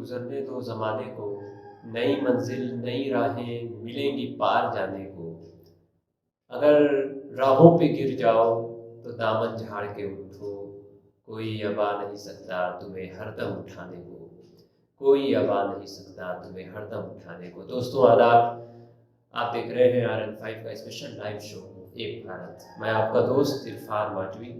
गुजरने दो ज़माने को, नई मंजिल नई राहें मिलेंगी पार जाने को। अगर राहों पे गिर जाओ तो दामन झाड़ के उठो, कोई अबा नहीं सकता तुम्हें हरदम उठाने को, कोई अबा नहीं सकता तुम्हें हरदम उठाने को। दोस्तों आदाब, आप देख रहे हैं RN5 का स्पेशल लाइव शो एक भारत। मैं आपका दोस्त इरफान माटवी,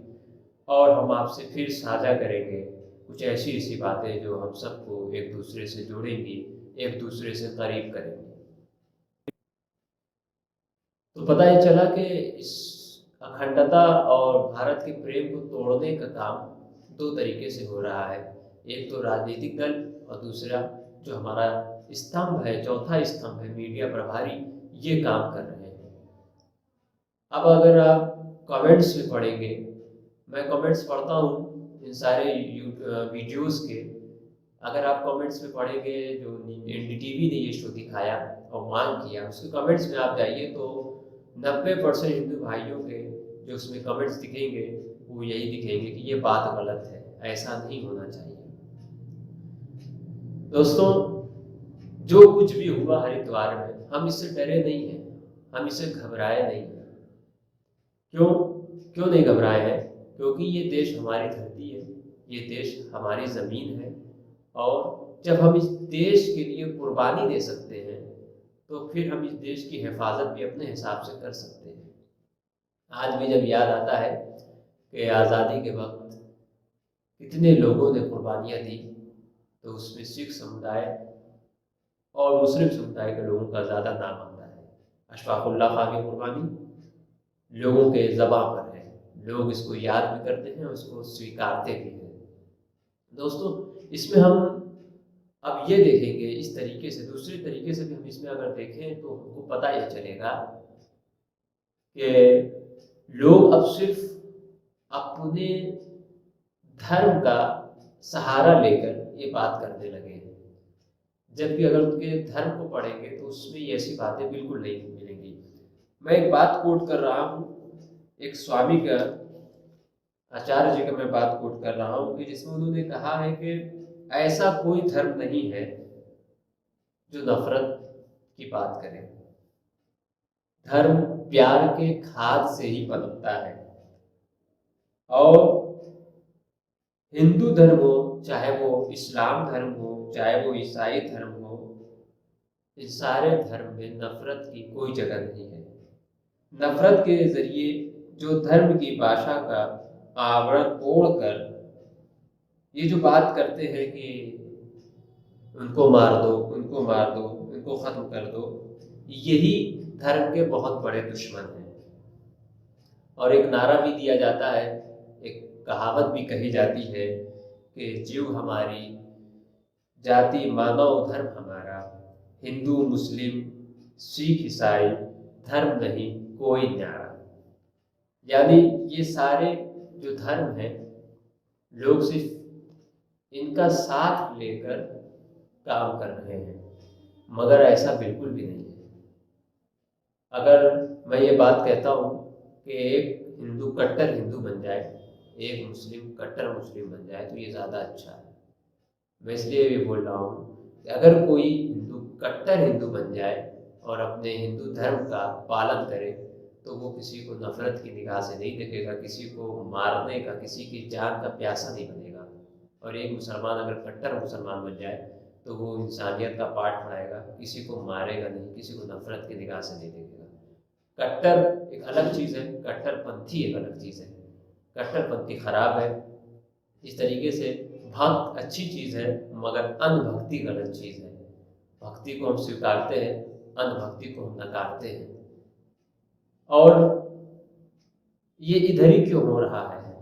और हम आपसे फिर साझा करेंगे कुछ ऐसी ऐसी बातें जो हम सबको एक दूसरे से जोड़ेंगी, एक दूसरे से करीब करेंगी। तो पता ही चला कि इस अखंडता और भारत के प्रेम को तोड़ने का काम दो तरीके से हो रहा है। एक तो राजनीतिक दल, और दूसरा जो हमारा स्तंभ है, चौथा स्तंभ है मीडिया प्रभारी, ये काम कर रहे हैं। अब अगर आप कमेंट्स में पढ़ेंगे, मैं कमेंट्स पढ़ता हूँ इन सारे वीडियोस के। अगर आप कमेंट्स में पढ़ेंगे, जो NDTV ने ये शो दिखाया और मांग किया, उसके कमेंट्स में आप जाइए तो 90% हिंदू भाइयों के जो उसमें कमेंट्स दिखेंगे वो यही दिखेंगे कि ये बात गलत है, ऐसा नहीं होना चाहिए। दोस्तों, जो कुछ भी हुआ हरिद्वार में, हम इससे डरे नहीं हैं, हम इससे घबराए नहीं हैं। क्यों क्यों नहीं घबराए हैं? क्योंकि ये देश हमारी धरती है, ये देश हमारी ज़मीन है, और जब हम इस देश के लिए कुर्बानी दे सकते हैं तो फिर हम इस देश की हिफाजत भी अपने हिसाब से कर सकते हैं। आज भी जब याद आता है कि आज़ादी के वक्त कितने लोगों ने कुर्बानियाँ दी, तो उसमें सिख समुदाय और मुस्लिम समुदाय के लोगों का ज़्यादा नाम आता है। अशफाकुल्लाह खां की कुर्बानी लोगों के ज़बां पर है, लोग इसको याद भी करते हैं, उसको स्वीकारते भी हैं। दोस्तों, इसमें हम अब ये देखेंगे इस तरीके से, दूसरे तरीके से भी हम इसमें अगर देखें तो हमको पता यह चलेगा कि लोग अब सिर्फ अपने धर्म का सहारा लेकर ये बात करने लगे हैं, जबकि अगर उनके धर्म को पढ़ेंगे तो उसमें ऐसी बातें बिल्कुल नहीं मिलेंगी। मैं एक बात कोट कर रहा हूँ, एक स्वामी का, आचार्य जी का मैं बात कोट कर रहा हूँ, कि जिसमें उन्होंने कहा है कि ऐसा कोई धर्म नहीं है जो नफरत की बात करे। धर्म प्यार के खाद से ही पनपता है, और हिंदू धर्म हो, चाहे वो इस्लाम धर्म हो, चाहे वो ईसाई धर्म हो, इस सारे धर्म में नफरत की कोई जगह नहीं है। नफरत के जरिए जो धर्म की भाषा का आवरण ओढ़कर ये जो बात करते हैं कि उनको मार दो, उनको मार दो, उनको खत्म कर दो, यही धर्म के बहुत बड़े दुश्मन हैं। और एक नारा भी दिया जाता है, एक कहावत भी कही जाती है कि जीव हमारी जाति मानव धर्म हमारा, हिंदू मुस्लिम सिख ईसाई धर्म नहीं कोई न्यारा। यानी ये सारे जो धर्म हैं, लोग सिर्फ इनका साथ लेकर काम कर रहे हैं, मगर ऐसा बिल्कुल भी नहीं है। अगर मैं ये बात कहता हूँ कि एक हिंदू कट्टर हिंदू बन जाए, एक मुस्लिम कट्टर मुस्लिम बन जाए, तो ये ज़्यादा अच्छा है। मैं इसलिए ये बोल रहा हूँ कि अगर कोई हिंदू कट्टर हिंदू बन जाए और अपने हिंदू धर्म का पालन करे, तो वो किसी को नफरत की निगाह से नहीं देखेगा, किसी को मारने का, किसी की जान का प्यासा नहीं बनेगा। और एक मुसलमान अगर कट्टर मुसलमान बन जाए तो वो इंसानियत का पाठ पढ़ाएगा, किसी को मारेगा नहीं, किसी को नफरत की निगाह से नहीं देखेगा। कट्टर एक अलग चीज़ है, कट्टरपंथी एक अलग चीज़ है। कट्टरपंथी खराब है। इस तरीके से भक्त अच्छी चीज़ है, मगर अंधभक्ति गलत चीज़ है। भक्ति को हम स्वीकारते हैं, अंधभक्ति को हम नकारते हैं। और ये इधर ही क्यों हो रहा है?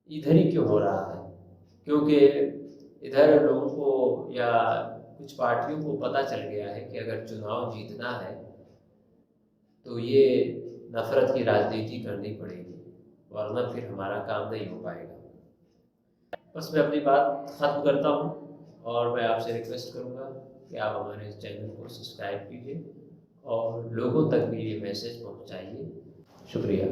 इधर ही क्यों हो रहा है? क्योंकि इधर लोगों को या कुछ पार्टियों को पता चल गया है कि अगर चुनाव जीतना है तो ये नफरत की राजनीति करनी पड़ेगी, वरना फिर हमारा काम नहीं हो पाएगा। बस मैं अपनी बात ख़त्म करता हूँ, और मैं आपसे रिक्वेस्ट करूँगा कि आप हमारे इस चैनल को सब्सक्राइब कीजिए और लोगों तक भी ये मैसेज पहुँचाइए। शुक्रिया।